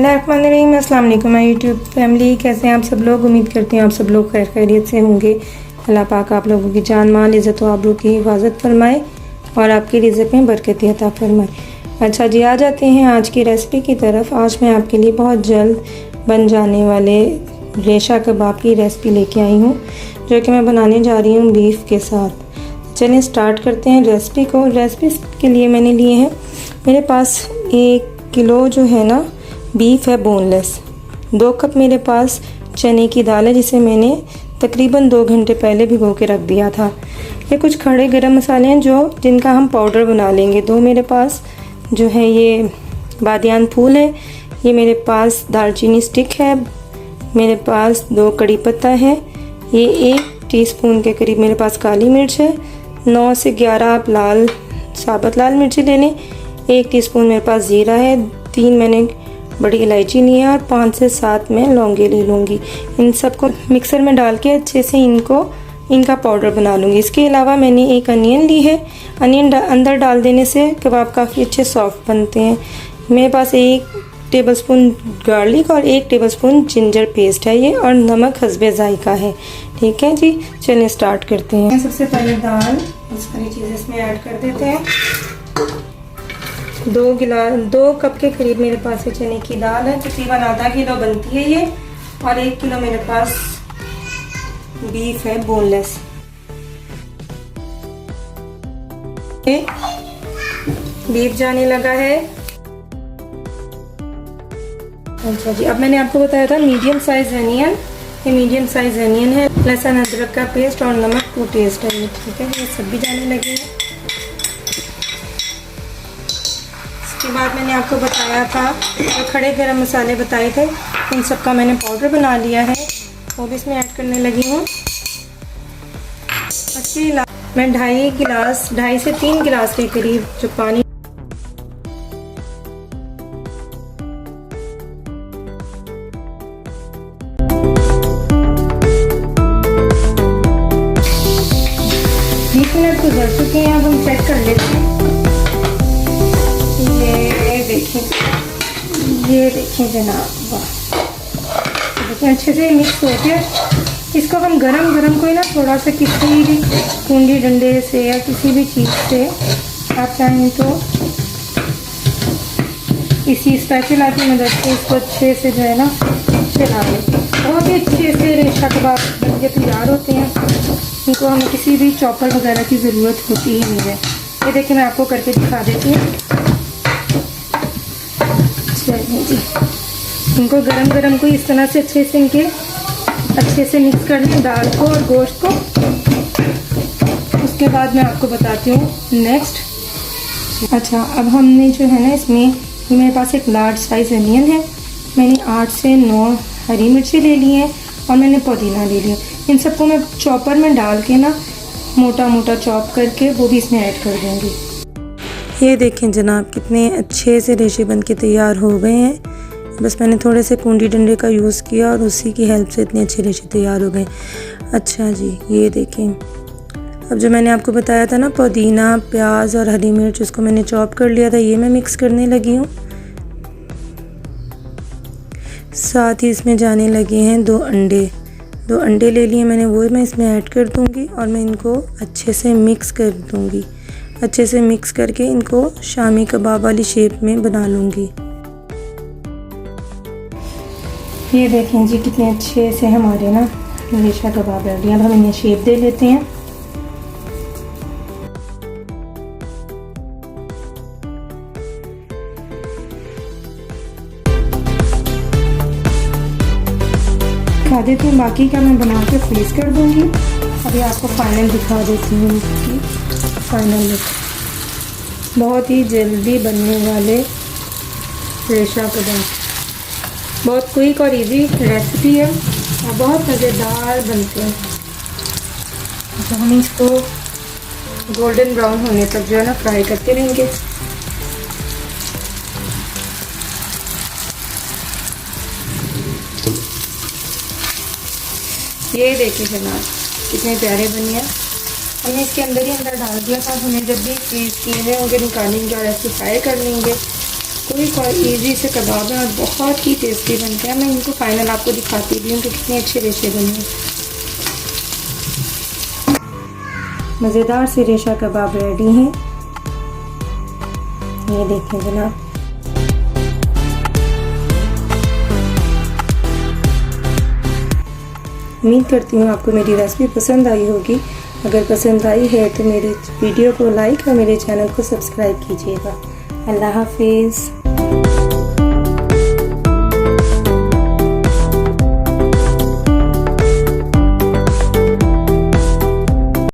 बिस्मिल्लाहिर्रहमानिर्रहीम। अस्सलाम वालेकुम माय यूट्यूब फैमिली, कैसे हैं आप सब लोग। उम्मीद करती हूँ आप सब लोग खैर खैरियत से होंगे। अल्लाह पाक आप लोगों की जान माल इज़्ज़त व आबरू की हिफाजत फरमाए और आपकी रिज़्क़ में बरकत अता फरमाए। अच्छा जी, आ जाते हैं आज की रेसिपी की तरफ। आज मैं आपके लिए बहुत जल्द बन जाने वाले रेशा कबाब की रेसिपी लेके आई हूँ, जो कि मैं बनाने जा रही हूँ बीफ के साथ। चलिए स्टार्ट करते हैं रेसिपी को। रेसिपी के लिए मैंने लिए हैं, मेरे पास 1 किलो जो है ना बीफ है बोनलेस। 2 कप मेरे पास चने की दाल है, जिसे मैंने तकरीबन 2 घंटे पहले भिगो के रख दिया था। ये कुछ खड़े गरम मसाले हैं जिनका हम पाउडर बना लेंगे। 2 मेरे पास जो है ये बादियान फूल है, ये मेरे पास दालचीनी स्टिक है, मेरे पास 2 कड़ी पत्ता है, ये 1 टीस्पून के करीब मेरे पास काली मिर्च है, 9 से 11 आप साबुत लाल मिर्ची ले लें, 1 टीस्पून मेरे पास ज़ीरा है, 3 मैंने बड़ी इलायची ली है और 5 से 7 मैं लौंगे ले लूँगी। इन सबको मिक्सर में डाल के अच्छे से इनका पाउडर बना लूँगी। इसके अलावा मैंने 1 अनियन ली है। अनियन अंदर डाल देने से कबाब काफ़ी अच्छे सॉफ्ट बनते हैं। मेरे पास 1 टेबलस्पून गार्लिक और 1 टेबलस्पून जिंजर पेस्ट है ये, और नमक हस्बे जायका है। ठीक है जी, चलिए स्टार्ट करते हैं। सबसे पहले दाल सारी चीज़ें इसमें ऐड कर देते हैं। 2 कप के करीब मेरे पास ये चने की दाल है, तकरीबन आधा किलो बनती है ये, और 1 किलो मेरे पास बीफ है बोनलेस। बीफ जाने लगा है। अच्छा जी, अब मैंने आपको बताया था मीडियम साइज अनियन, ये मीडियम साइज अनियन है, लहसुन अदरक का पेस्ट और नमक टू टेस्ट है ये। ठीक है, ये सब भी जाने लगे हैं। इसके बाद मैंने आपको बताया था जो खड़े गरम मसाले बताए थे, इन सब का मैंने पाउडर बना लिया है, वो भी इसमें ऐड करने लगी हूँ। इसके अलावा मैं 2.5 से 3 गिलास के करीब जो पानी गुजर चुके हैं। अब हम चेक कर लेते हैं। ये देखें जनाब, वाह, देखिए अच्छे से मिक्स हो गया। इसको हम गरम कोई ना थोड़ा सा किसी भी कुंडी डंडे से या किसी भी चीज़ से आप चाहें तो इसी स्पैचुला की मदद से इसको अच्छे से जो है ना चला लें। बहुत ही अच्छे से रेशा कबाब बन के तैयार होते हैं। इनको हमें किसी भी चॉपर वगैरह की ज़रूरत होती ही नहीं है। ये देखिए मैं आपको करके दिखा देती हूँ। चलिए जी, इनको गरम को इस तरह से अच्छे से मिक्स कर लें दाल को और गोश्त को। उसके बाद मैं आपको बताती हूँ नेक्स्ट। अच्छा, अब हमने जो है ना इसमें मेरे पास एक लार्ज साइज़ अनियन है, मैंने 8 से 9 हरी मिर्ची ले ली हैं और मैंने पुदीना ले लिया। इन सबको मैं चॉपर में डाल के ना मोटा चॉप करके वो भी इसमें ऐड कर दूँगी। ये देखें जनाब, कितने अच्छे से रेशे बन के तैयार हो गए हैं। बस मैंने थोड़े से कुंडी डंडे का यूज़ किया और उसी की हेल्प से इतने अच्छे रेशे तैयार हो गए। अच्छा जी, ये देखें, अब जो मैंने आपको बताया था ना पुदीना, प्याज और हरी मिर्च, उसको मैंने चॉप कर लिया था, ये मैं मिक्स करने लगी हूँ। साथ ही इसमें जाने लगे हैं 2 अंडे ले लिए मैंने, वो मैं इसमें ऐड कर दूँगी और मैं इनको अच्छे से मिक्स कर दूँगी। अच्छे से मिक्स करके इनको शामी कबाब वाली शेप में बना लूँगी। ये देखें जी, कितने अच्छे से हमारे ना रेशा कबाब रेडी हैं। अब हम इन्हें शेप दे लेते हैं। दिखा देती हूँ, बाकी का मैं बना के फ्रीज कर दूँगी। अभी आपको फाइनल दिखा देती हूँ इसकी फाइनल लुक। बहुत ही जल्दी बनने वाले रेशा कबाब, बहुत क्विक और इजी रेसिपी है और बहुत मज़ेदार बनते हैं। तो हम इसको गोल्डन ब्राउन होने तक जो है ना फ्राई करते रहेंगे। ये देखिए जनाब, कितने प्यारे बने हैं। हमने इसके अंदर ही अंदर डाल दिया था। उन्हें जब भी फ्रीज किए हुए होंगे निकालेंगे और ऐसे फ्राई कर लेंगे। कोई इजी से कबाब है और बहुत ही टेस्टी बनते हैं। मैं इनको फाइनल आपको दिखाती भी हूँ कि कितने अच्छे रेशे बने हैं। मज़ेदार से रेशा कबाब रेडी हैं। ये देखें जनाब, उम्मीद करती हूँ आपको मेरी रेसिपी पसंद आई होगी। अगर पसंद आई है तो मेरी वीडियो को लाइक और मेरे चैनल को सब्सक्राइब कीजिएगा। अल्लाह हाफिज़।